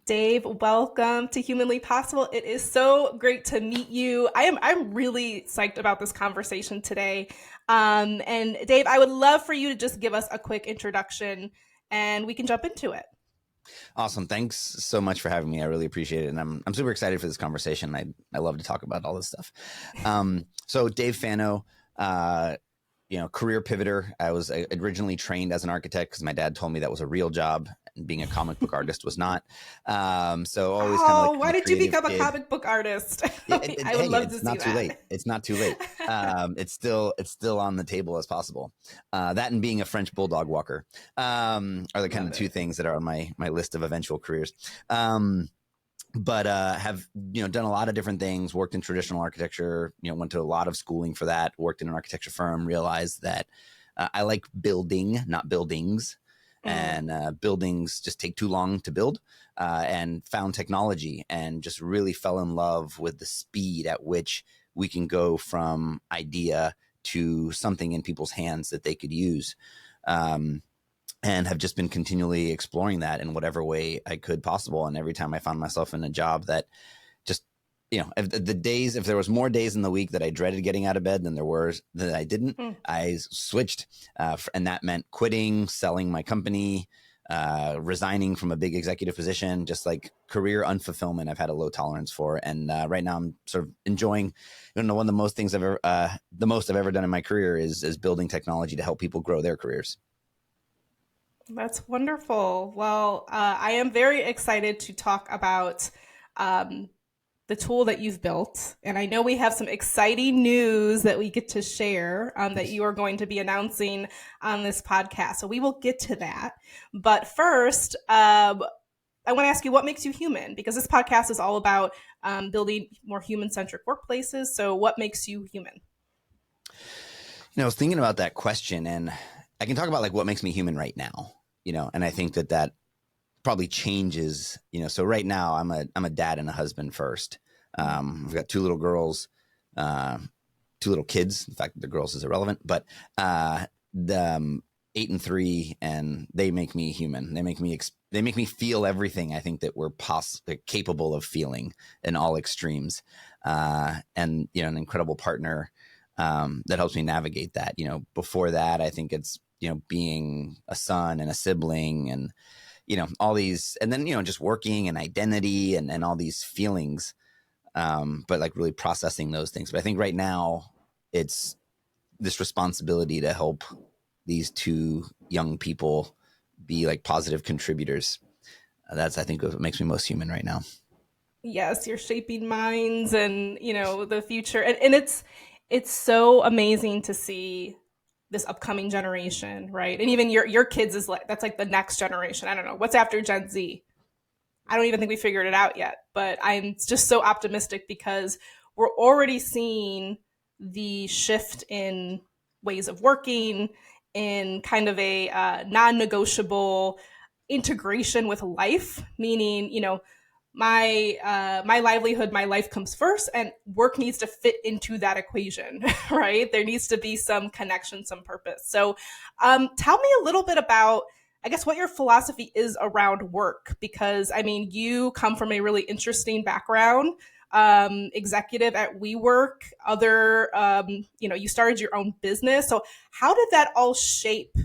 Dave, welcome to Humanly Possible. It is so great to meet you. I'm really psyched about this conversation today. And Dave, I would love for you to just give us a quick introduction and we can jump into it. Awesome. Thanks so much for having me. I really appreciate it. And I'm super excited for this conversation. I love to talk about all this stuff. So Dave Fano, career pivoter. I was originally trained as an architect because my dad told me that was a real job and being a comic book artist was not. So always kind of like why did you become kid. a comic book artist? Yeah, I would love to see not too that. late. It's not too late. It's still on the table as possible. That and being a French bulldog walker are the kind of two things that are on my list of eventual careers. But have done a lot of different things. Worked in traditional architecture. Went to a lot of schooling for that. Worked in an architecture firm. Realized that I like building, not buildings. And buildings just take too long to build, and found technology and just really fell in love with the speed at which we can go from idea to something in people's hands that they could use. And have just been continually exploring that in whatever way I could possible. And every time I found myself in a job that just, if there was more days in the week that I dreaded getting out of bed than there were that I didn't, I switched. And that meant quitting, selling my company, resigning from a big executive position, just like career unfulfillment I've had a low tolerance for. And right now I'm sort of enjoying, one of the most things I've ever done in my career is building technology to help people grow their careers. That's wonderful. Well, I am very excited to talk about the tool that you've built. And I know we have some exciting news that we get to share that you are going to be announcing on this podcast. So we will get to that. But first, I want to ask you, what makes you human? Because this podcast is all about building more human-centric workplaces. So what makes you human? I was thinking about that question, and I can talk about like what makes me human right now, and I think that probably changes, so right now I'm a dad and a husband first. I've got two little girls, two little kids. In fact, the girls is irrelevant, but the 8 and 3, and they make me human. They make me feel everything I think that we're capable of feeling in all extremes. And an incredible partner that helps me navigate that. Before that, I think it's being a son and a sibling and all these, and then just working and identity and all these feelings, but like really processing those things. But I think right now it's this responsibility to help these two young people be like positive contributors. That's, I think, what makes me most human right now. Yes, you're shaping minds and the future, and it's so amazing to see this upcoming generation, right? And even your kids that's like the next generation. I don't know what's after Gen Z. I don't even think we figured it out yet, but I'm just so optimistic because we're already seeing the shift in ways of working, in kind of a non-negotiable integration with life, meaning my livelihood, my life comes first, and work needs to fit into that equation, right? There needs to be some connection, some purpose. So tell me a little bit about, I guess, what your philosophy is around work, because I mean, you come from a really interesting background, executive at WeWork, you started your own business. So how did that all shape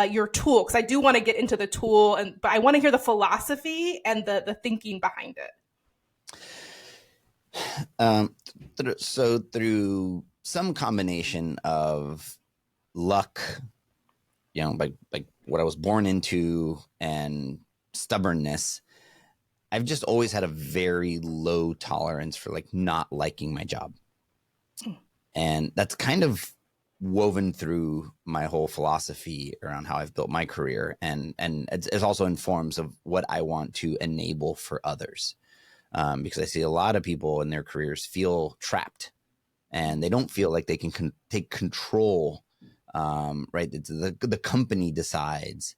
your tool? Because I do want to get into the tool, but I want to hear the philosophy and the thinking behind it. So through some combination of luck, like what I was born into and stubbornness, I've just always had a very low tolerance for like not liking my job. And that's kind of woven through my whole philosophy around how I've built my career. And it's also informs of what I want to enable for others. Because I see a lot of people in their careers feel trapped and they don't feel like they can take control. Right. The company decides,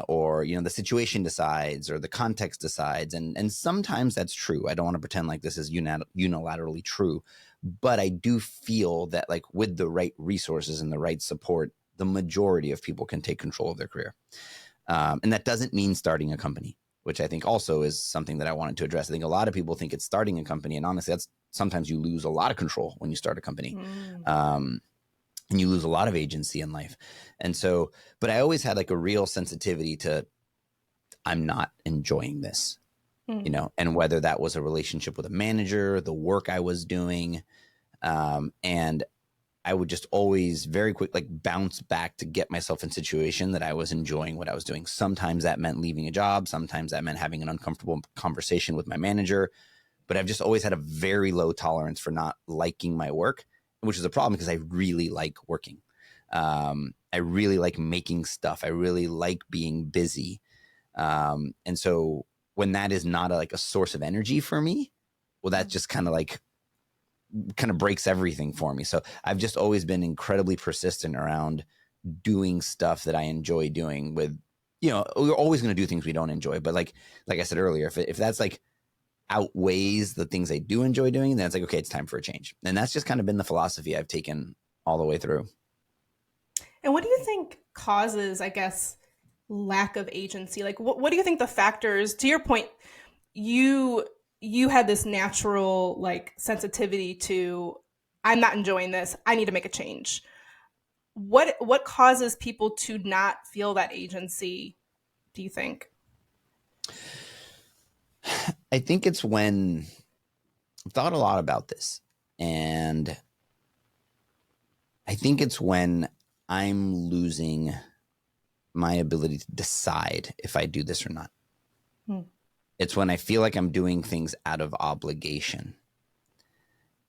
or, the situation decides, or the context decides. And sometimes that's true. I don't want to pretend like this is unilaterally true, but I do feel that like with the right resources and the right support, the majority of people can take control of their career. And that doesn't mean starting a company. which I think also is something that I wanted to address. I think a lot of people think it's starting a company, and honestly, that's sometimes you lose a lot of control when you start a company. And you lose a lot of agency in life. And so, but I always had like a real sensitivity to, I'm not enjoying this, you know, and whether that was a relationship with a manager, the work I was doing. And I would just always very quick, like bounce back to get myself in a situation that I was enjoying what I was doing. Sometimes that meant leaving a job. Sometimes that meant having an uncomfortable conversation with my manager, but I've just always had a very low tolerance for not liking my work, which is a problem because I really like working. I really like making stuff. I really like being busy. And so when that is not like a source of energy for me, well, that just kind of breaks everything for me. So I've just always been incredibly persistent around doing stuff that I enjoy doing with, you know, we're always going to do things we don't enjoy. But like I said earlier, if that's like outweighs the things I do enjoy doing, then it's like, okay, it's time for a change. And that's just kind of been the philosophy I've taken all the way through. And what do you think causes, I guess, lack of agency? Like, what do you think the factors? To your point, you you had this natural like sensitivity to, I'm not enjoying this. I need to make a change. What causes people to not feel that agency? Do you think? I think it's when I've thought a lot about this, and I think it's when I'm losing my ability to decide if I do this or not. It's when I feel like I'm doing things out of obligation.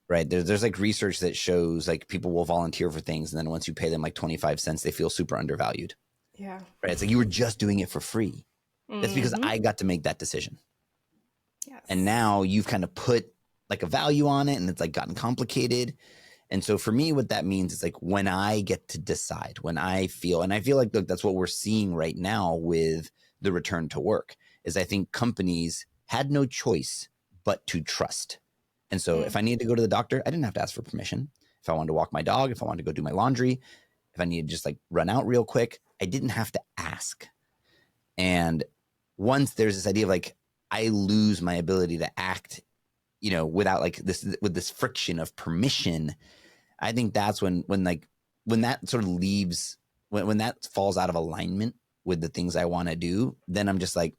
Right. There's like research that shows like people will volunteer for things, and then once you pay them like 25 cents, they feel super undervalued. Yeah. Right. It's like you were just doing it for free. That's because I got to make that decision. Yes. And now you've kind of put like a value on it, and it's like gotten complicated. And so for me, what that means is like when I get to decide, when I feel, and I feel like, look, that's what we're seeing right now with the return to work, is I think companies had no choice but to trust. And so if I needed to go to the doctor, I didn't have to ask for permission. If I wanted to walk my dog, if I wanted to go do my laundry, if I needed to just like run out real quick, I didn't have to ask. And once there's this idea of like, I lose my ability to act, you know, without like this, with this friction of permission, I think that's when that sort of leaves, when that falls out of alignment with the things I want to do, then I'm just like,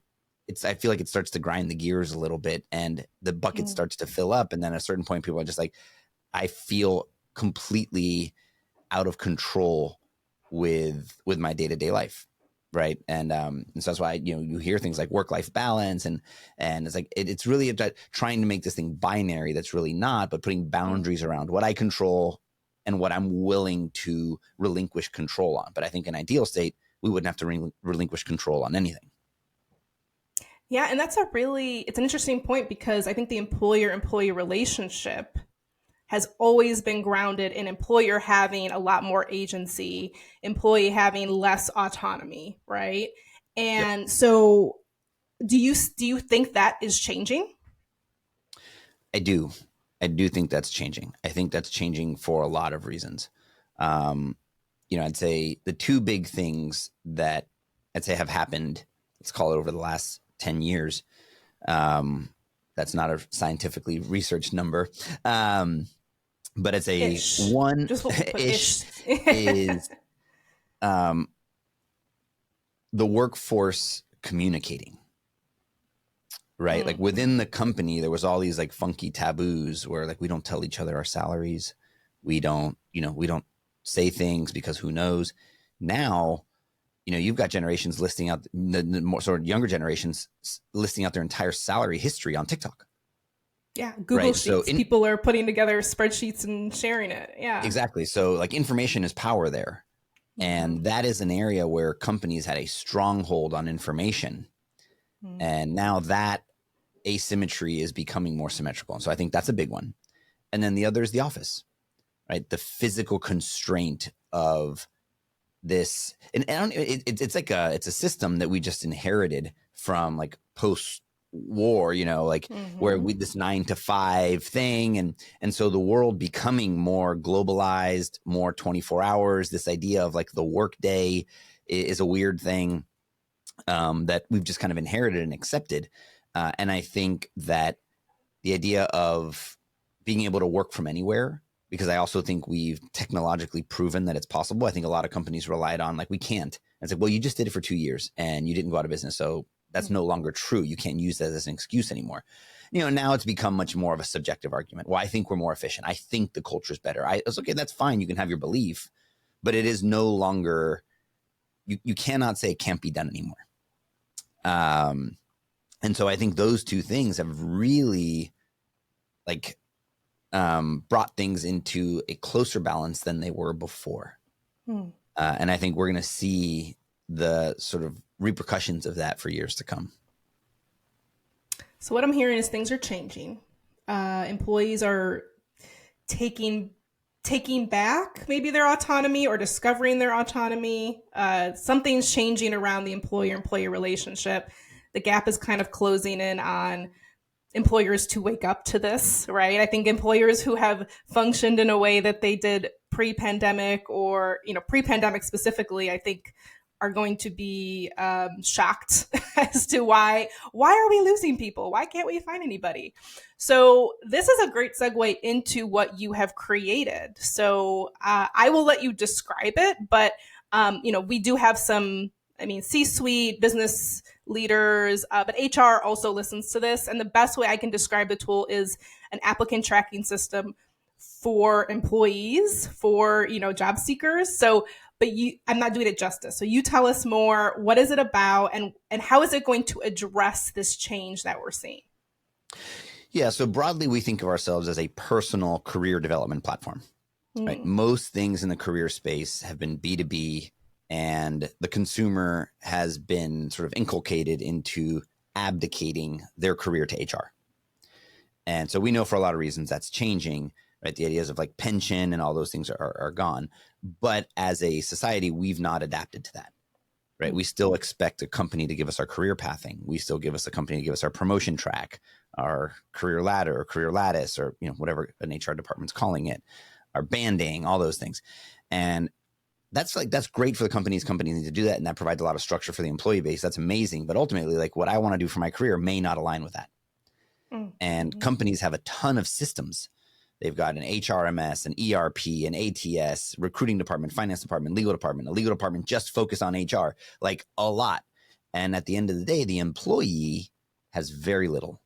I feel like it starts to grind the gears a little bit, and the bucket starts to fill up. And then at a certain point, people are just like, I feel completely out of control with my day-to-day life. Right. And so that's why, you know, you hear things like work-life balance, and it's like, it's really about trying to make this thing binary that's really not, but putting boundaries around what I control and what I'm willing to relinquish control on. But I think in ideal state, we wouldn't have to relinquish control on anything. Yeah, and that's it's an interesting point, because I think the employer-employee relationship has always been grounded in employer having a lot more agency, employee having less autonomy, right? And Yep. so do you think that is changing? I do think that's changing. I think that's changing for a lot of reasons. You know, I'd say the two big things that I'd say have happened, let's call it over the last 10 years. That's not a scientifically researched number. But it's a Ish. one Just what we put ish ish. is the workforce communicating. Right. Like within the company, there was all these like funky taboos where like we don't tell each other our salaries. We don't say things because who knows. Now, you know, you've got generations listing out the more sort of younger generations listing out their entire salary history on TikTok. Yeah, Google Right. Sheets. People are putting together spreadsheets and sharing it. Yeah. Exactly. So like information is power there. And that is an area where companies had a stronghold on information. And now that asymmetry is becoming more symmetrical. And so I think that's a big one. And then the other is the office, right? The physical constraint of this. And it's like it's a system that we just inherited from like post war, you know, like where we this 9 to 5 thing. And so the world becoming more globalized, more 24 hours, this idea of like the work day is a weird thing. that we've just kind of inherited and accepted. And I think that the idea of being able to work from anywhere, because I also think we've technologically proven that it's possible. I think a lot of companies relied on like, we can't. And it's like, well, you just did it for 2 years and you didn't go out of business. So that's no longer true. You can't use that as an excuse anymore. Now it's become much more of a subjective argument. Well, I think we're more efficient. I think the culture is better. It's okay. That's fine. You can have your belief, but it is no longer, you cannot say it can't be done anymore. And so I think those two things have really like brought things into a closer balance than they were before. And I think we're going to see the sort of repercussions of that for years to come. So what I'm hearing is things are changing. Employees are taking back maybe their autonomy or discovering their autonomy. Something's changing around the employer-employee relationship. The gap is kind of closing in on employers to wake up to this, right? I think employers who have functioned in a way that they did pre-pandemic or, pre-pandemic specifically, I think are going to be shocked as to why are we losing people? Why can't we find anybody? So this is a great segue into what you have created. So I will let you describe it, but we do have some, C-suite, business leaders, but HR also listens to this. And the best way I can describe the tool is an applicant tracking system for employees, for, job seekers. So, but I'm not doing it justice. So you tell us more, what is it about and how is it going to address this change that we're seeing? Yeah. So broadly, we think of ourselves as a personal career development platform, right? Most things in the career space have been B2B, and the consumer has been sort of inculcated into abdicating their career to HR. And so we know for a lot of reasons that's changing, right? The ideas of like pension and all those things are gone. But as a society, we've not adapted to that, right? We still expect a company to give us our career pathing. We still give us a company to give us our promotion track, our career ladder or career lattice, or whatever an HR department's calling it, our banding, all those things. And that's great for the companies. Companies need to do that, and that provides a lot of structure for the employee base. That's amazing. But ultimately, like what I want to do for my career may not align with that. And companies have a ton of systems. They've got an HRMS, an ERP, an ATS, recruiting department, finance department, legal department, a legal department just focused on HR, like a lot. And at the end of the day, the employee has very little,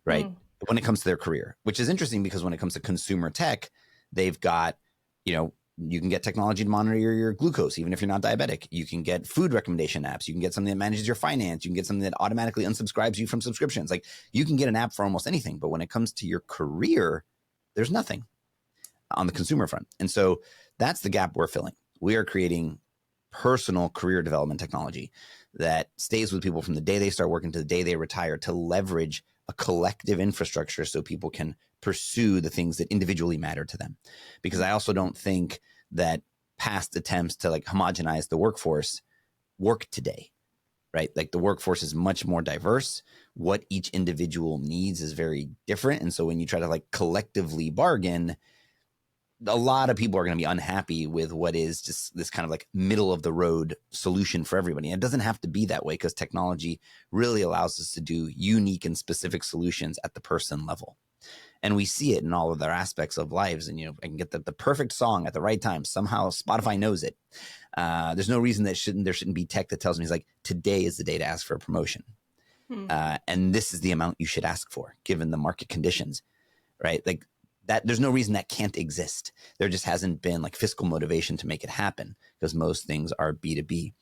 right? When it comes to their career, which is interesting because when it comes to consumer tech, they've got, you can get technology to monitor your glucose, even if you're not diabetic. You can get food recommendation apps. You can get something that manages your finance. You can get something that automatically unsubscribes you from subscriptions. Like you can get an app for almost anything. But when it comes to your career, there's nothing on the consumer front. And so that's the gap we're filling. We are creating personal career development technology that stays with people from the day they start working to the day they retire, to leverage a collective infrastructure so people can pursue the things that individually matter to them. Because I also don't think that past attempts to like homogenize the workforce work today, right? Like the workforce is much more diverse. What each individual needs is very different. And so when you try to like collectively bargain, a lot of people are going to be unhappy with what is just this kind of like middle of the road solution for everybody. And it doesn't have to be that way because technology really allows us to do unique and specific solutions at the person level. And we see it in all of their aspects of lives. And, I can get the perfect song at the right time. Somehow Spotify knows it. There's no reason that there shouldn't be tech that tells me, it's like, today is the day to ask for a promotion. And this is the amount you should ask for, given the market conditions, right? Like that, there's no reason that can't exist. There just hasn't been like fiscal motivation to make it happen because most things are B2B.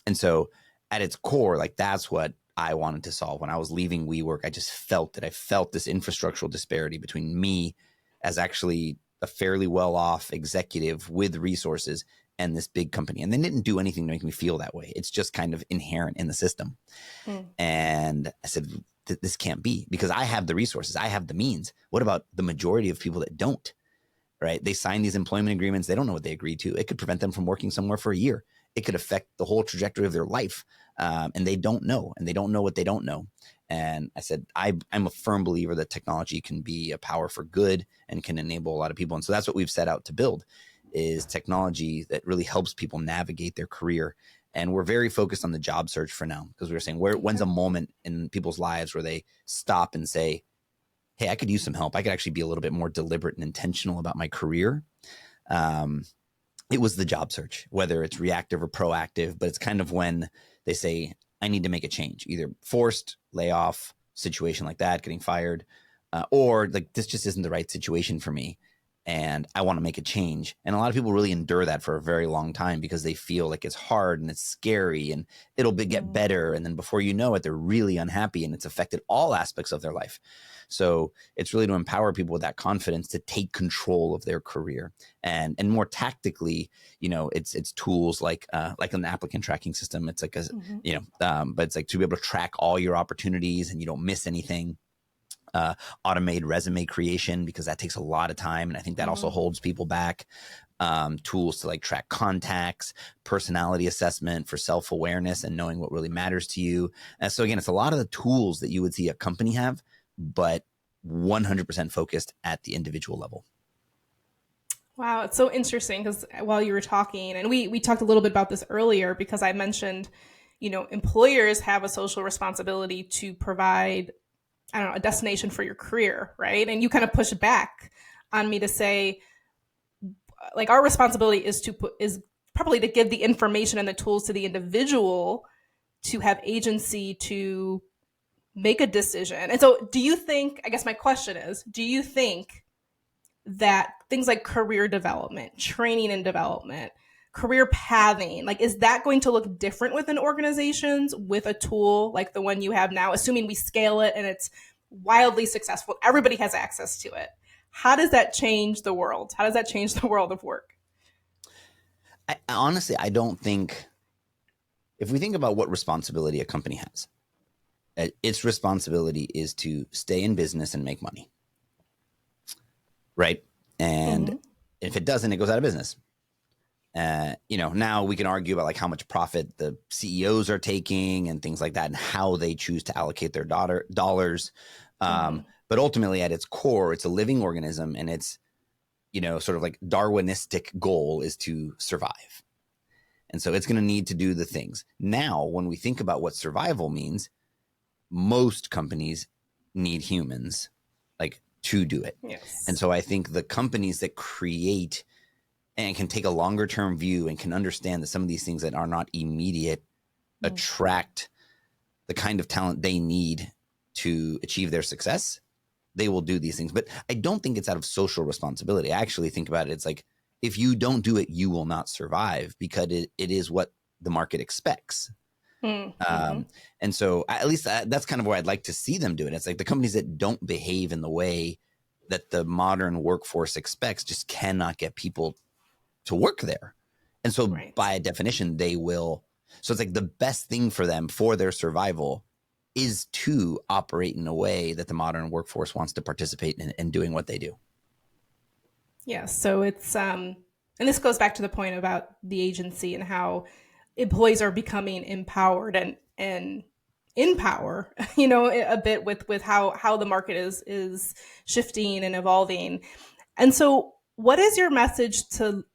And so at its core, like that's what I wanted to solve. When I was leaving WeWork, I just felt that I felt this infrastructural disparity between me as actually a fairly well-off executive with resources and this big company. And they didn't do anything to make me feel that way. It's just kind of inherent in the system. And I said, this can't be, because I have the resources. I have the means. What about the majority of people that don't, right? They sign these employment agreements. They don't know what they agreed to. It could prevent them from working somewhere for a year. It could affect the whole trajectory of their life. And they don't know, and they don't know what they don't know. And I said, I'm a firm believer that technology can be a power for good and can enable a lot of people. And so that's what we've set out to build, is technology that really helps people navigate their career And we're very focused on the job search for now, because we were saying, when's a moment in people's lives where they stop and say, hey, I could use some help. I could actually be a little bit more deliberate and intentional about my career. It was the job search, whether it's reactive or proactive, but it's kind of when they say, I need to make a change, either forced layoff, situation like that, getting fired, or like, this just isn't the right situation for me and I want to make a change. And a lot of people really endure that for a very long time because they feel like it's hard and it's scary and it'll get better. And then before you know it, they're really unhappy and it's affected all aspects of their life. So it's really to empower people with that confidence to take control of their career. And more tactically, it's tools like an applicant tracking system. It's like but it's like to be able to track all your opportunities and you don't miss anything. Automated resume creation, because that takes a lot of time. And I think that also holds people back. Tools to like track contacts, personality assessment for self-awareness and knowing what really matters to you. And so again, it's a lot of the tools that you would see a company have, but 100% focused at the individual level. Wow, it's so interesting because while you were talking, and we talked a little bit about this earlier, because I mentioned, employers have a social responsibility to provide, I don't know, a destination for your career, right? And you kind of push back on me to say, like, our responsibility is probably to give the information and the tools to the individual to have agency to make a decision. And so do you think, I guess my question is, do you think that things like career development, training and development, career pathing, like, is that going to look different within organizations with a tool like the one you have now, assuming we scale it and it's wildly successful, everybody has access to it? How does that change the world? How does that change the world of work? Honestly, I don't think, if we think about what responsibility a company has, its responsibility is to stay in business and make money, right? And if it doesn't, it goes out of business. Now we can argue about like how much profit the CEOs are taking and things like that and how they choose to allocate their dollars. But ultimately at its core, it's a living organism, and it's, sort of like Darwinistic goal is to survive. And so it's going to need to do the things. Now, when we think about what survival means, most companies need humans like to do it. Yes. And so I think the companies that create and can take a longer term view and can understand that some of these things that are not immediate attract the kind of talent they need to achieve their success, they will do these things. But I don't think it's out of social responsibility. I actually think about it, it's like, if you don't do it, you will not survive, because it is what the market expects. And so at least that's kind of where I'd like to see them do it. It's like the companies that don't behave in the way that the modern workforce expects just cannot get people to work there. And so by definition, they will. So it's like the best thing for them for their survival is to operate in a way that the modern workforce wants to participate in doing what they do. Yeah. So it's, and this goes back to the point about the agency and how employees are becoming empowered and in power, a bit with how the market is shifting and evolving. And so what is your message to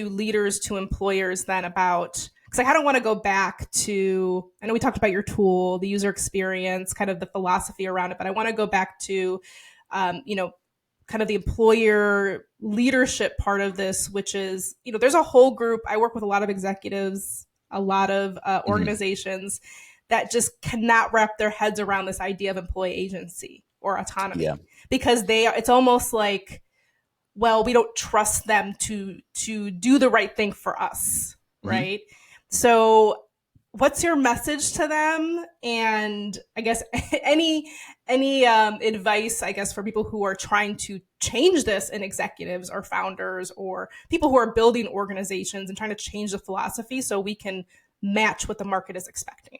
leaders, to employers then about, because I kind of want to go back to, I know we talked about your tool, the user experience, kind of the philosophy around it, but I want to go back to, kind of the employer leadership part of this, which is, there's a whole group. I work with a lot of executives, a lot of organizations that just cannot wrap their heads around this idea of employee agency or autonomy, because it's almost like, well, we don't trust them to do the right thing for us, right? So what's your message to them? And I guess any advice, I guess, for people who are trying to change this in executives or founders or people who are building organizations and trying to change the philosophy so we can match what the market is expecting?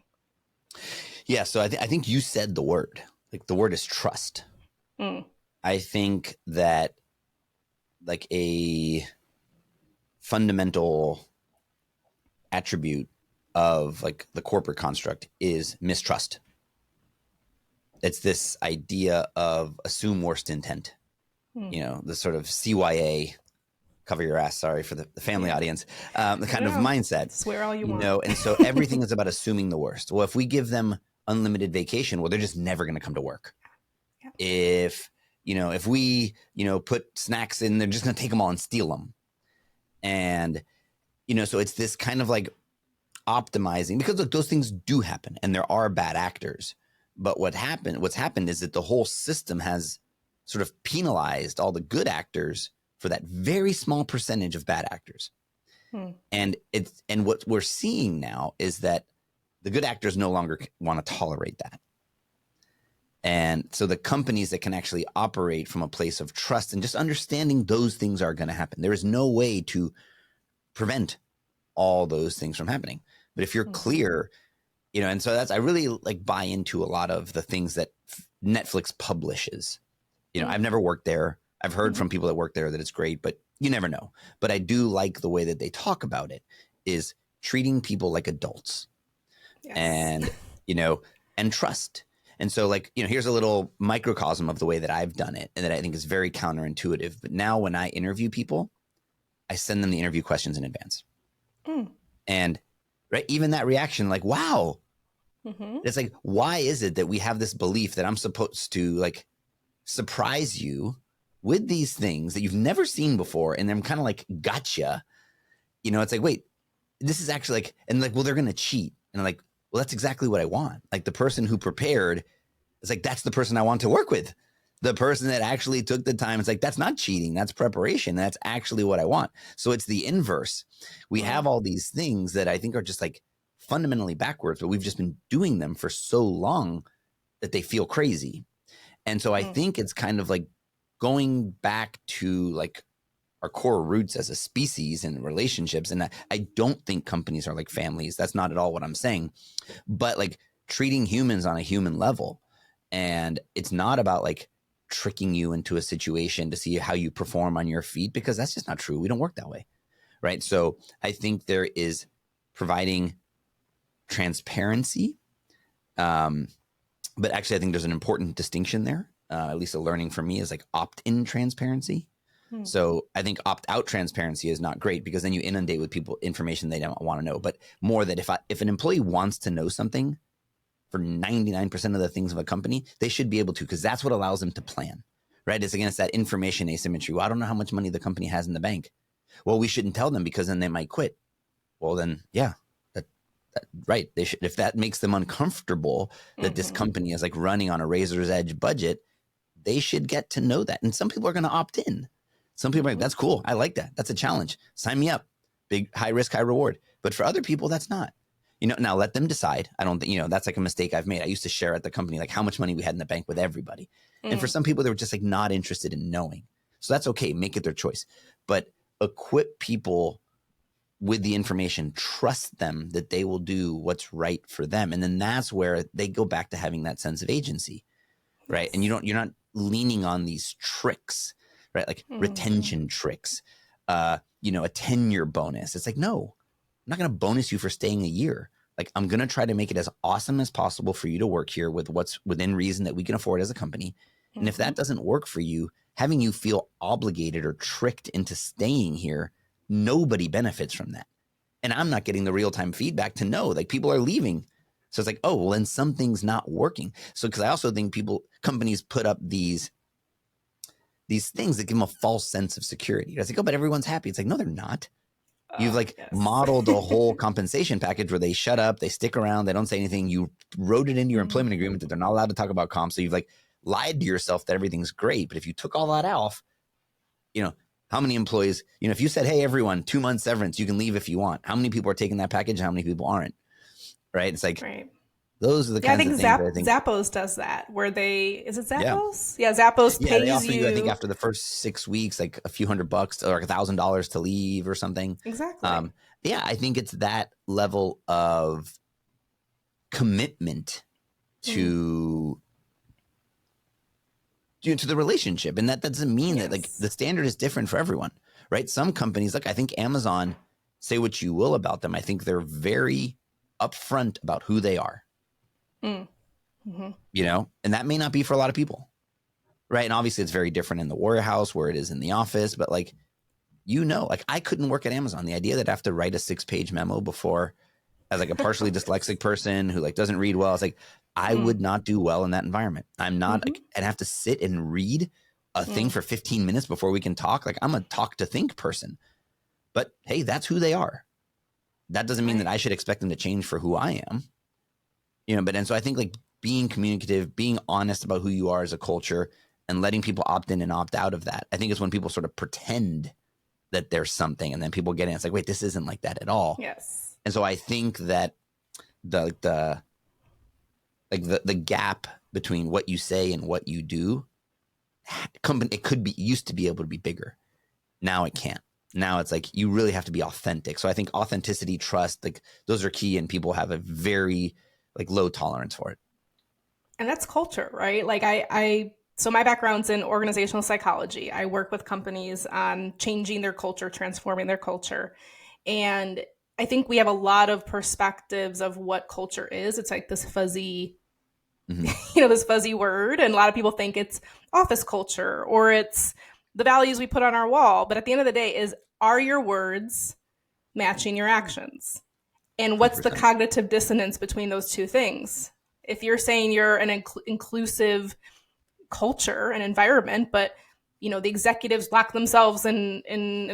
Yeah, so I think you said the word. Like, the word is trust. I think that like a fundamental attribute of like the corporate construct is mistrust. It's this idea of assume worst intent, the sort of CYA cover your ass. Sorry for the family audience. The kind of mindset, swear all you want. and so everything is about assuming the worst. Well, if we give them unlimited vacation, well, they're just never going to come to work. Yeah. If we, put snacks in, they're just going to take them all and steal them. And, so it's this kind of like optimizing, because look, those things do happen and there are bad actors. But what's happened is that the whole system has sort of penalized all the good actors for that very small percentage of bad actors. And what we're seeing now is that the good actors no longer want to tolerate that. And so the companies that can actually operate from a place of trust and just understanding those things are going to happen. There is no way to prevent all those things from happening. But if you're clear, and so I really like buy into a lot of the things that Netflix publishes. I've never worked there. I've heard from people that work there that it's great, but you never know. But I do like the way that they talk about it, is treating people like adults. Yes. And, and trust. And so like, here's a little microcosm of the way that I've done it and that I think is very counterintuitive. But now when I interview people, I send them the interview questions in advance. And right, even that reaction, like, wow, it's like, why is it that we have this belief that I'm supposed to like surprise you with these things that you've never seen before? And I'm kind of like, gotcha. It's like, wait, this is actually like, and like, well, they're going to cheat. And I'm like, well, that's exactly what I want. Like the person who prepared, it's like, that's the person I want to work with. The person that actually took the time, it's like, that's not cheating. That's preparation. That's actually what I want. So it's the inverse. We have all these things that I think are just like fundamentally backwards, but we've just been doing them for so long that they feel crazy. And so I think it's kind of like going back to like our core roots as a species and relationships. And I don't think companies are like families. That's not at all what I'm saying, but like treating humans on a human level. And it's not about like tricking you into a situation to see how you perform on your feet, because that's just not true. We don't work that way. Right. So I think there is providing transparency. But actually, I think there's an important distinction there. At least a learning for me is like opt-in transparency. So I think opt-out transparency is not great, because then you inundate with people information they don't want to know. But more that if an employee wants to know something for 99% of the things of a company, they should be able to, because that's what allows them to plan, right? It's against that information asymmetry. Well, I don't know how much money the company has in the bank. Well, we shouldn't tell them because then they might quit. Well, then, yeah, right. They should, if that makes them uncomfortable that this company is like running on a razor's edge budget, they should get to know that. And some people are going to opt in. Some people are like, that's cool. I like that. That's a challenge. Sign me up. Big, high risk, high reward. But for other people, that's not. Now let them decide. I don't think, that's like a mistake I've made. I used to share at the company, like how much money we had in the bank with everybody. And for some people, they were just like not interested in knowing. So that's okay. Make it their choice. But equip people with the information, trust them that they will do what's right for them. And then that's where they go back to having that sense of agency, right? And you're not leaning on these tricks, right? Like retention tricks, a tenure bonus. It's like, no, I'm not going to bonus you for staying a year. Like I'm going to try to make it as awesome as possible for you to work here with what's within reason that we can afford as a company. And if that doesn't work for you, having you feel obligated or tricked into staying here, nobody benefits from that. And I'm not getting the real-time feedback to know, like people are leaving. So it's like, oh, well, then something's not working. So, because I also think companies put up these things that give them a false sense of security. It's like, oh, but everyone's happy. It's like, no, they're not. You've modeled a whole compensation package where they shut up, they stick around, they don't say anything. You wrote it into your employment agreement that they're not allowed to talk about comp. So you've like lied to yourself that everything's great. But if you took all that off, how many employees, if you said, hey, everyone, 2 months severance, you can leave if you want. How many people are taking that package? How many people aren't? Right. It's like, those are the kinds of things that I think Zappos does that, where is it Zappos? Yeah, Zappos pays they offer you, I think you after the first 6 weeks, like a few $100 or like $1,000 to leave or something. Exactly. I think it's that level of commitment to the relationship. And that doesn't mean that like the standard is different for everyone, right? Some companies, like I think Amazon, say what you will about them, I think they're very upfront about who they are. And that may not be for a lot of people, right? And obviously it's very different in the warehouse where it is in the office, but like like I couldn't work at Amazon. The idea that I have to write a 6-page memo before, as like a partially dyslexic person who like doesn't read well, it's like I would not do well in that environment. I'm not, and have to sit and read a thing for 15 minutes before we can talk. Like I'm a talk to think person, but hey, that's who they are. That doesn't mean that I should expect them to change for who I am, and so I think like being communicative, being honest about who you are as a culture, and letting people opt in and opt out of that, I think is when people sort of pretend that there's something, and then people get in. It's like, wait, this isn't like that at all. Yes. And so I think that the gap between what you say and what you do, it used to be able to be bigger. Now it can't. Now it's like you really have to be authentic. So I think authenticity, trust, like those are key, and people have a very like low tolerance for it. And that's culture, right? Like so my background's in organizational psychology. I work with companies on changing their culture, transforming their culture. And I think we have a lot of perspectives of what culture is. It's like this fuzzy, this fuzzy word. And a lot of people think it's office culture or it's the values we put on our wall. But at the end of the day are your words matching your actions? And what's 100%. The cognitive dissonance between those two things? If you're saying you're an inclusive culture and environment, but the executives lock themselves in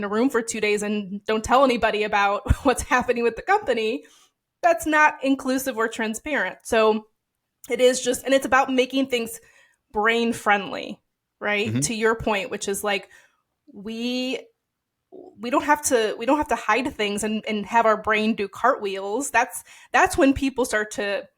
a room for 2 days and don't tell anybody about what's happening with the company, that's not inclusive or transparent. So it is just, and it's about making things brain friendly, right? To your point, which is like, we don't have to hide things and have our brain do cartwheels. That's when people start to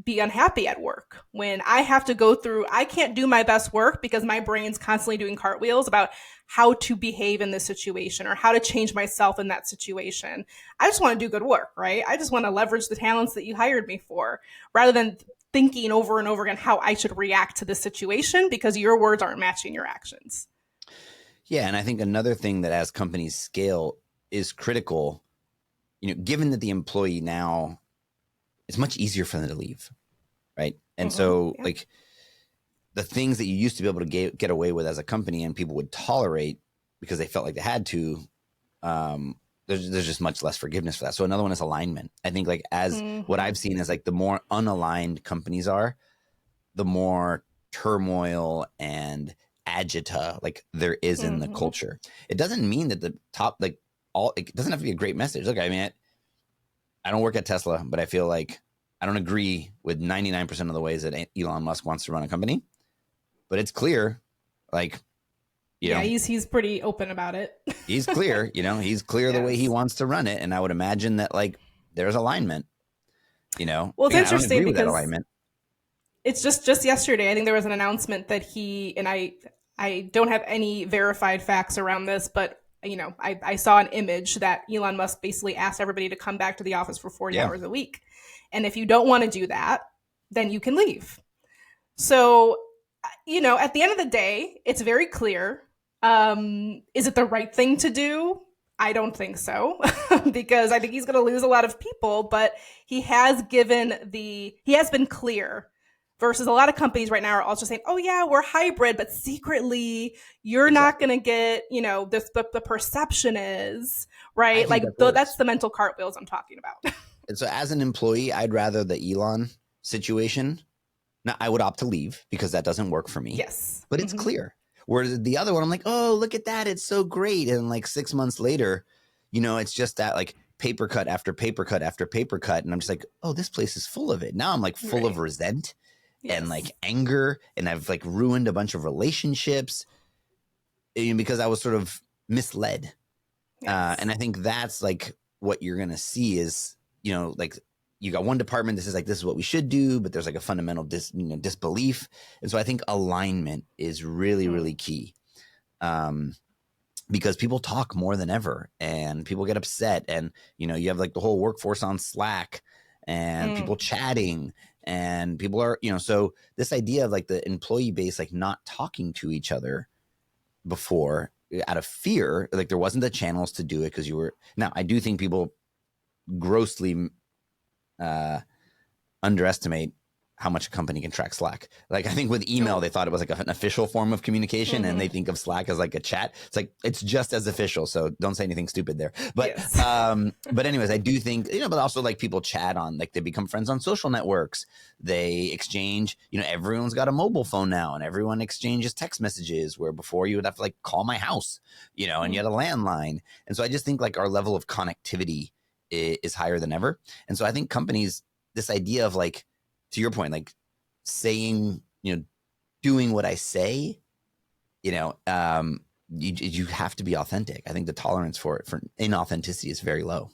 be unhappy at work. When I have to go through, I can't do my best work because my brain's constantly doing cartwheels about how to behave in this situation or how to change myself in that situation. I just want to do good work, right? I just want to leverage the talents that you hired me for, rather than thinking over and over again how I should react to this situation because your words aren't matching your actions. Yeah. And I think another thing that as companies scale is critical, given that the employee now, it's much easier for them to leave, right? And so like the things that you used to be able to get away with as a company and people would tolerate because they felt like they had to, there's just much less forgiveness for that. So another one is alignment. I think like as what I've seen is like the more unaligned companies are, the more turmoil and agita like there is in the culture. It doesn't mean that the top, like it doesn't have to be a great message. Look, I mean, I don't work at Tesla, but I feel like I don't agree with 99% of the ways that Elon Musk wants to run a company. But it's clear, like, he's pretty open about it. He's clear, he's clear the way he wants to run it. And I would imagine that like there's alignment, Well, it's interesting I don't agree with because that alignment. It's just yesterday, I think there was an announcement that and I don't have any verified facts around this, but I saw an image that Elon Musk basically asked everybody to come back to the office for 40 hours a week. And if you don't want to do that, then you can leave. So, at the end of the day, it's very clear. Is it the right thing to do? I don't think so, because I think he's going to lose a lot of people, but he has been clear. Versus a lot of companies right now are also saying, oh yeah, we're hybrid, but secretly you're not going to get, the perception is, right? Like that's the mental cartwheels I'm talking about. And so as an employee, I'd rather the Elon situation. Now I would opt to leave because that doesn't work for me. Yes. But it's clear. Whereas the other one, I'm like, oh, look at that. It's so great. And like 6 months later, it's just that like paper cut after paper cut after paper cut. And I'm just like, oh, this place is full of it. Now I'm like full of resent. Yes. And like anger, and I've like ruined a bunch of relationships because I was sort of misled. Yes. And I think that's like what you're going to see is, like you got one department that says like, this is what we should do, but there's like a fundamental disbelief. And so I think alignment is really, really key. Because people talk more than ever and people get upset and, you have like the whole workforce on Slack and people chatting. And people are, so this idea of like the employee base, like not talking to each other before out of fear, like there wasn't the channels to do it because now I do think people grossly underestimate how much a company can track Slack. Like I think with email, they thought it was like an official form of communication, and they think of Slack as like a chat. It's like, it's just as official. So don't say anything stupid there. But, but anyways, I do think, but also like people chat on, like they become friends on social networks. They exchange, everyone's got a mobile phone now, and everyone exchanges text messages, where before you would have to like call my house, and you had a landline. And so I just think like our level of connectivity is higher than ever. And so I think companies, this idea of like, to your point, like saying, doing what I say, you have to be authentic. I think the tolerance for inauthenticity is very low.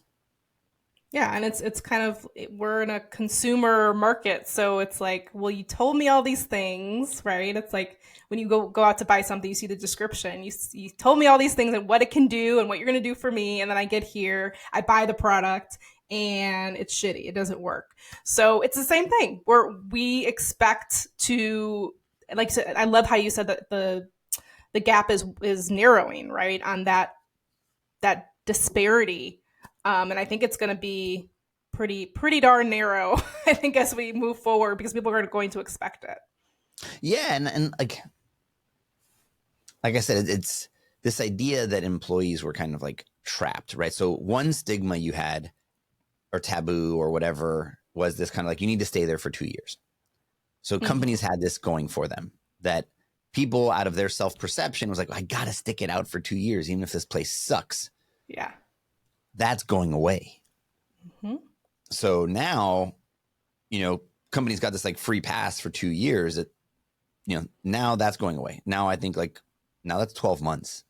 Yeah, and it's kind of, we're in a consumer market, so it's like, well, you told me all these things, right? It's like when you go out to buy something, you see the description, you told me all these things and what it can do and what you're going to do for me, and then I get here, I buy the product, and it's shitty. It doesn't work. So it's the same thing where we expect to, like I said, I love how you said that the gap is narrowing, right, on that disparity. And I think it's going to be pretty darn narrow, I think, as we move forward, because people are going to expect it. Yeah. And like I said, it's this idea that employees were kind of like trapped, right? So one stigma you had, or taboo or whatever, was this kind of like, you need to stay there for 2 years. So companies had this going for them, that people out of their self-perception was like, I got to stick it out for 2 years, even if this place sucks. Yeah. That's going away. So now, companies got this like free pass for 2 years that, now that's going away. Now I think like, now that's 12 months.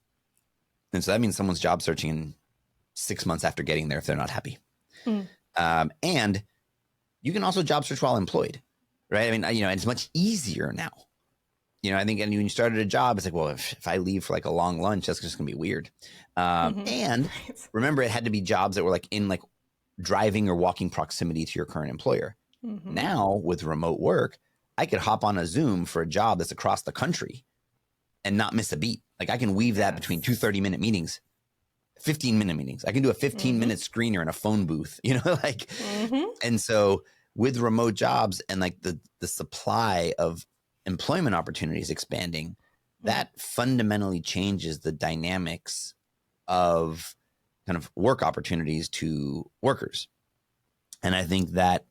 And so that means someone's job searching 6 months after getting there if they're not happy. And you can also job search while employed, right? I mean, it's much easier now. I think, and when you started a job, it's like, well, if I leave for like a long lunch, that's just gonna be weird. And remember, it had to be jobs that were like in like driving or walking proximity to your current employer. Now with remote work, I could hop on a Zoom for a job that's across the country and not miss a beat. Like I can weave that between 2 30-minute meetings, 15-minute meetings. I can do a 15-minute screener in a phone booth, and so with remote jobs and like the supply of employment opportunities expanding, that fundamentally changes the dynamics of kind of work opportunities to workers. And I think that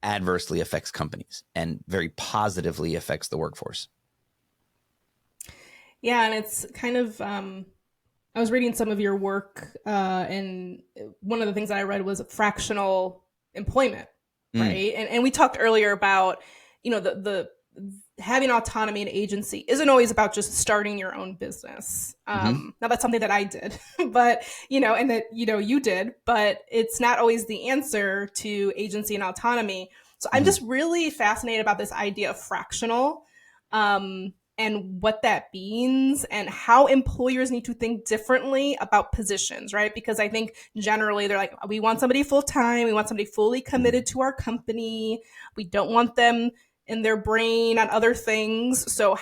adversely affects companies and very positively affects the workforce. Yeah, and it's kind of, I was reading some of your work, and one of the things that I read was fractional employment, right? And we talked earlier about, the having autonomy and agency isn't always about just starting your own business. Now that's something that I did, but, and that, you did, but it's not always the answer to agency and autonomy. So I'm just really fascinated about this idea of fractional, and what that means and how employers need to think differently about positions, right? Because I think generally they're like, we want somebody full-time. We want somebody fully committed to our company. We don't want them in their brain on other things. So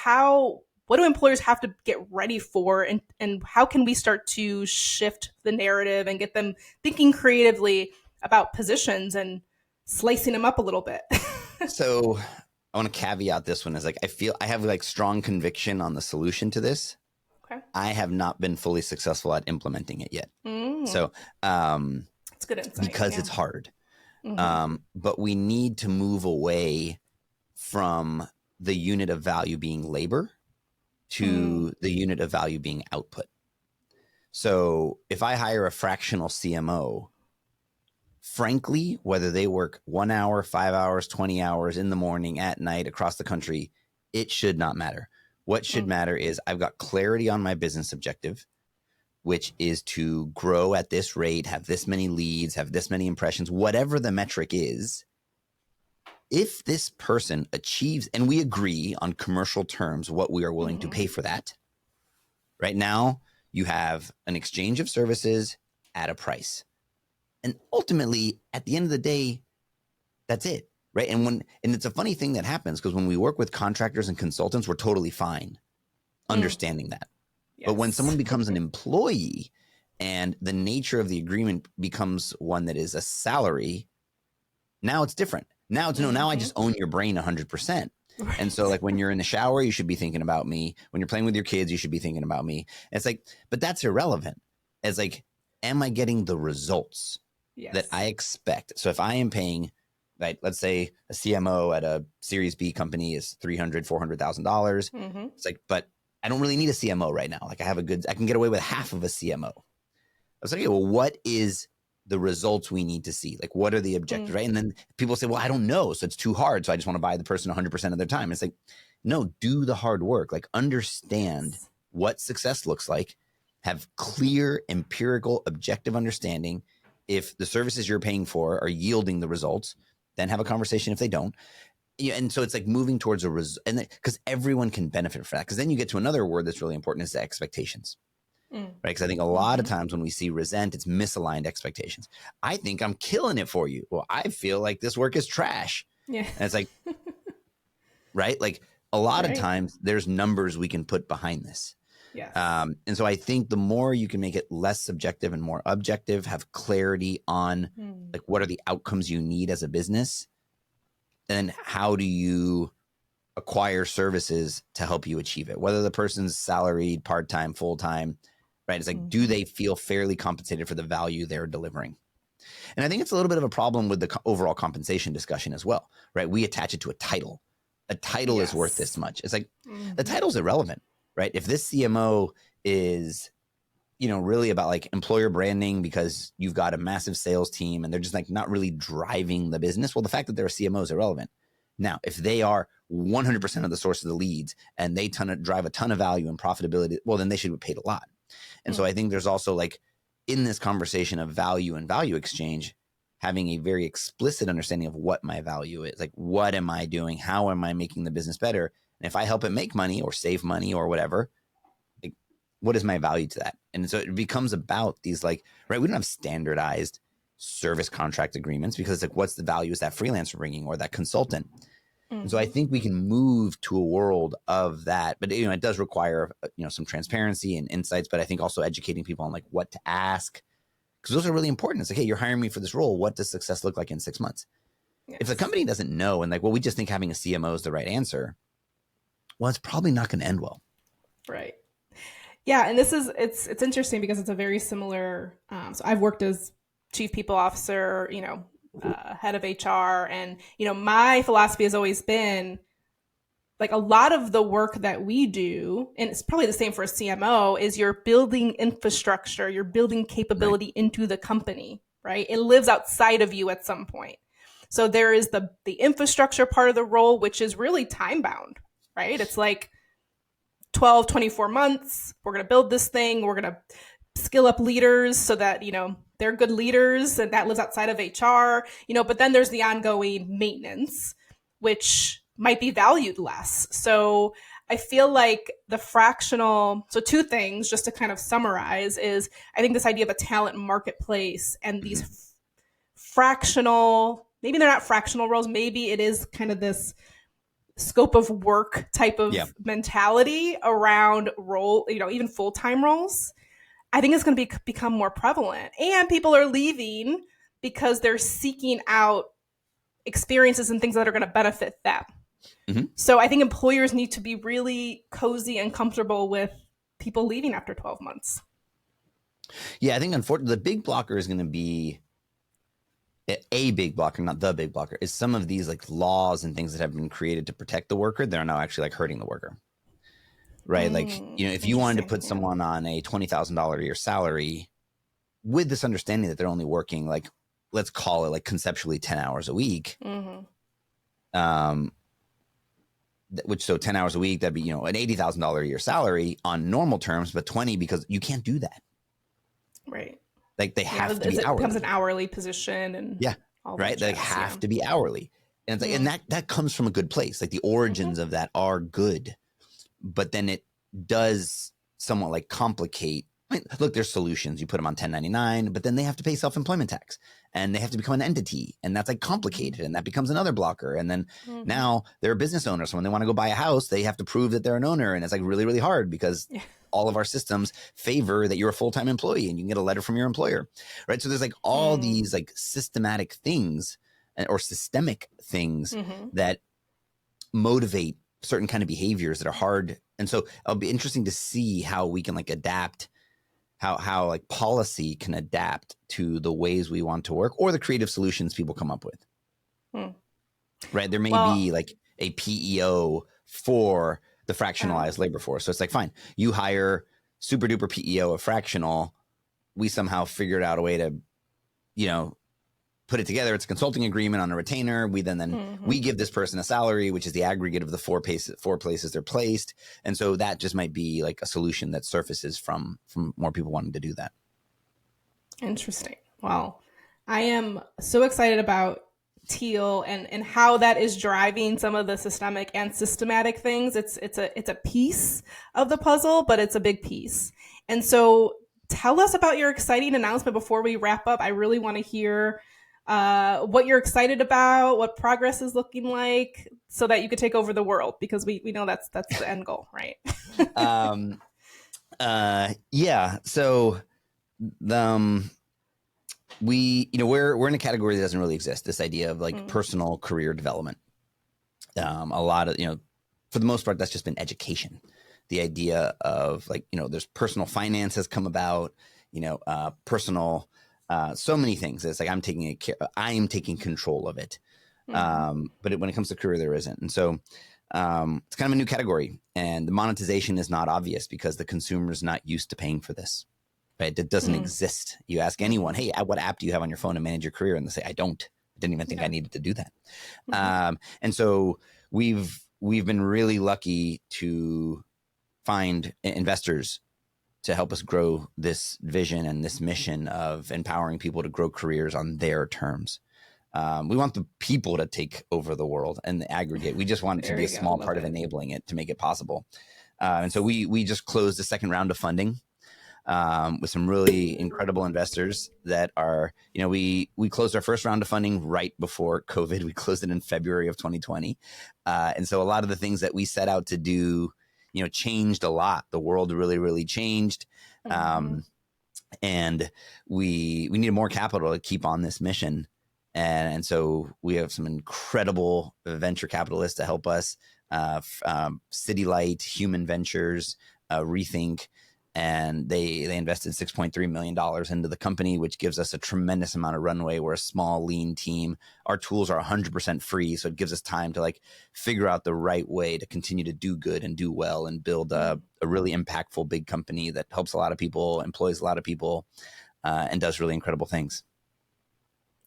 what do employers have to get ready for? And how can we start to shift the narrative and get them thinking creatively about positions and slicing them up a little bit? So I want to caveat this one as like, I have like strong conviction on the solution to this. Okay. I have not been fully successful at implementing it yet. So, that's good insight. Because it's hard. But we need to move away from the unit of value being labor to the unit of value being output. So if I hire a fractional CMO, frankly, whether they work 1 hour, 5 hours, 20 hours in the morning, at night, across the country, it should not matter. What should matter is I've got clarity on my business objective, which is to grow at this rate, have this many leads, have this many impressions, whatever the metric is. If this person achieves, and we agree on commercial terms, what we are willing to pay for that. Right now, you have an exchange of services at a price. And ultimately, at the end of the day, that's it, right? And it's a funny thing that happens because when we work with contractors and consultants, we're totally fine understanding that. Yes. But when someone becomes an employee and the nature of the agreement becomes one that is a salary, now it's different. Now it's no, now I just own your brain 100%. Right. And so like when you're in the shower, you should be thinking about me. When you're playing with your kids, you should be thinking about me. And it's like, but that's irrelevant. It's like, am I getting the results that I expect? So if I am paying, right, let's say a CMO at a Series B company is $300,000, $400,000. It's like, but I don't really need a CMO right now. Like I can get away with half of a CMO. I was like, okay, well, what is the results we need to see? Like, what are the objectives, right? And then people say, well, I don't know. So it's too hard. So I just want to buy the person 100% of their time. It's like, no, do the hard work. Like understand what success looks like. Have clear, empirical, objective understanding. If the services you're paying for are yielding the results, then have a conversation if they don't. Yeah, and so it's like moving towards a result, and because everyone can benefit from that. Because then you get to another word that's really important is the expectations. Right. Because I think a lot of times when we see resent, it's misaligned expectations. I think I'm killing it for you. Well, I feel like this work is trash. Yeah. And it's like, right? Like a lot of times there's numbers we can put behind this. Yes. And so I think the more you can make it less subjective and more objective, have clarity on like what are the outcomes you need as a business, and how do you acquire services to help you achieve it, whether the person's salaried, part-time, full-time, right? It's like, do they feel fairly compensated for the value they're delivering? And I think it's a little bit of a problem with the overall compensation discussion as well, right? We attach it to a title. A title is worth this much. It's like the title's irrelevant, right? If this CMO is, you know, really about like employer branding because you've got a massive sales team and they're just like not really driving the business, well, the fact that they're a CMO is irrelevant. Now, if they are 100% of the source of the leads and they drive a ton of value and profitability, well, then they should be paid a lot. And so I think there's also like in this conversation of value and value exchange, having a very explicit understanding of what my value is. Like, what am I doing? How am I making the business better? And if I help it make money or save money or whatever, like, what is my value to that? And so it becomes about these like, right, we don't have standardized service contract agreements because it's like, what's the value is that freelancer bringing or that consultant? And so I think we can move to a world of that, but you know, it does require, you know, some transparency and insights, but I think also educating people on like what to ask, because those are really important. It's like, hey, you're hiring me for this role. What does success look like in 6 months? Yes. If the company doesn't know and like, well, we just think having a CMO is the right answer, well, it's probably not going to end well. Right. Yeah. And it's interesting because it's a very similar, so I've worked as chief people officer, you know, head of HR. And, you know, my philosophy has always been like a lot of the work that we do, and it's probably the same for a CMO, is you're building infrastructure, you're building capability into the company, right? It lives outside of you at some point. So there is the infrastructure part of the role, which is really time bound, right? It's like 12, 24 months. We're going to build this thing. We're going to skill up leaders so that, you know, they're good leaders, and that lives outside of HR, you know, but then there's the ongoing maintenance, which might be valued less. So I feel like so two things just to kind of summarize is I think this idea of a talent marketplace and these fractional, maybe they're not fractional roles, maybe it is kind of this scope of work type of mentality around role, you know, even full-time roles. I think it's going to become more prevalent, and people are leaving because they're seeking out experiences and things that are going to benefit them. So I think employers need to be really cozy and comfortable with people leaving after 12 months. Yeah, I think unfortunately the big blocker is going to be a big blocker, not the big blocker, is some of these like laws and things that have been created to protect the worker. They're now actually like hurting the worker. Right. Like, you know, if you wanted to put someone on a $20,000 a year salary with this understanding that they're only working like, let's call it like conceptually 10 hours a week, which so 10 hours a week, that'd be, you know, an $80,000 a year salary on normal terms, but 20 because you can't do that. Right. Like they have to be hourly. It becomes an hourly position and all right. They have to be hourly. And it's like, and that comes from a good place. Like the origins of that are good. But then it does somewhat like complicate. I mean, look, there's solutions. You put them on 1099, but then they have to pay self-employment tax and they have to become an entity. And that's like complicated. And that becomes another blocker. And then now they're a business owner. So when they want to go buy a house, they have to prove that they're an owner. And it's like really, really hard because all of our systems favor that you're a full-time employee and you can get a letter from your employer. Right. So there's like all these like systematic things or systemic things Mm-hmm. that motivate certain kind of behaviors that are hard. And so it'll be interesting to see how we can like adapt, how like policy can adapt to the ways we want to work or the creative solutions people come up with. Hmm. Right. There may Well, be like a PEO for the fractionalized labor force. So it's like, fine, you hire super duper PEO of fractional. We somehow figured out a way to, you know, put it together. It's a consulting agreement on a retainer. We then mm-hmm. we give this person a salary, which is the aggregate of the four places they're placed. And so that just might be like a solution that surfaces from more people wanting to do that. Interesting. Well, I am so excited about Teal and how that is driving some of the systemic and systematic things. It's a piece of the puzzle, but it's a big piece. And so tell us about your exciting announcement before we wrap up. I really want to hear what you're excited about, what progress is looking like, so that you could take over the world, because we know that's the end goal, right? Yeah. So we're in a category that doesn't really exist. This idea of like personal career development. A lot of, for the most part, that's just been education. The idea of like, there's personal finance has come about, personal, so many things. It's like I am taking control of it. But when it comes to career, there isn't. And so it's kind of a new category, and the monetization is not obvious because the consumer is not used to paying for this. Right? It doesn't exist. You ask anyone, hey, what app do you have on your phone to manage your career? And they say, I don't. I didn't even think I needed to do that. And so we've been really lucky to find investors to help us grow this vision and this mission of empowering people to grow careers on their terms. We want the people to take over the world and the aggregate. We just want it to be a small part of enabling it to make it possible. And so we just closed the second round of funding with some really incredible investors that are, we closed our first round of funding right before COVID. We closed it in February of 2020. And so a lot of the things that we set out to do, changed a lot. The world really, really changed. And we needed more capital to keep on this mission. And so we have some incredible venture capitalists to help us, City Light, Human Ventures, Rethink, and they invested $6.3 million into the company, which gives us a tremendous amount of runway. We're a small, lean team. Our tools are 100% free, so it gives us time to like figure out the right way to continue to do good and do well and build a really impactful big company that helps a lot of people, employs a lot of people, and does really incredible things.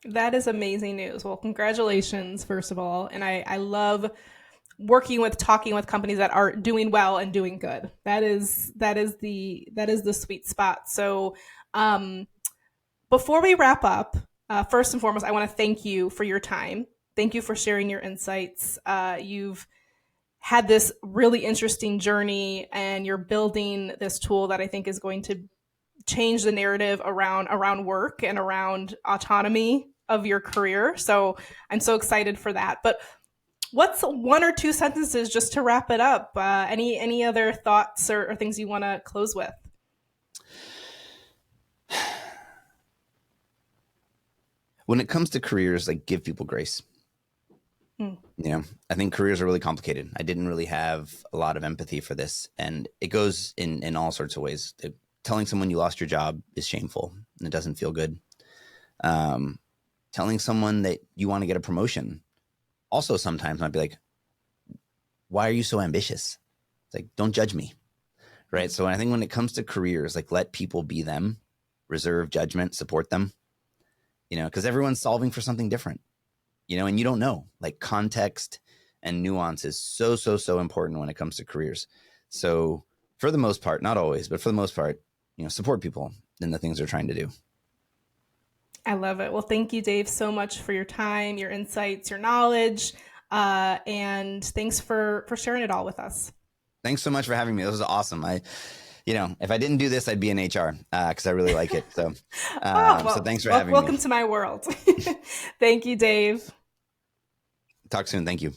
That is amazing news. Well, congratulations, first of all. And I love talking with companies that are doing well and doing good. That is the sweet spot. So before we wrap up, first and foremost, I want to thank you for your time. Thank you for sharing your insights. You've had this really interesting journey, and you're building this tool that I think is going to change the narrative around work and around autonomy of your career. So I'm so excited for that. But what's one or two sentences just to wrap it up? Any other thoughts or things you want to close with? When it comes to careers, like give people grace. I think careers are really complicated. I didn't really have a lot of empathy for this, and it goes in all sorts of ways. Telling someone you lost your job is shameful and it doesn't feel good. Telling someone that you want to get a promotion also sometimes might be like, why are you so ambitious? It's like, don't judge me. Right. So I think when it comes to careers, like let people be them, reserve judgment, support them, because everyone's solving for something different, and you don't know, like context and nuance is so important when it comes to careers. So for the most part, not always, but for the most part, support people in the things they're trying to do. I love it. Well, thank you, Dave, so much for your time, your insights, your knowledge, and thanks for sharing it all with us. Thanks so much for having me. This was awesome. If I didn't do this, I'd be in HR because I really like it. So, so thanks for having me. Welcome to my world. Thank you, Dave. Talk soon. Thank you.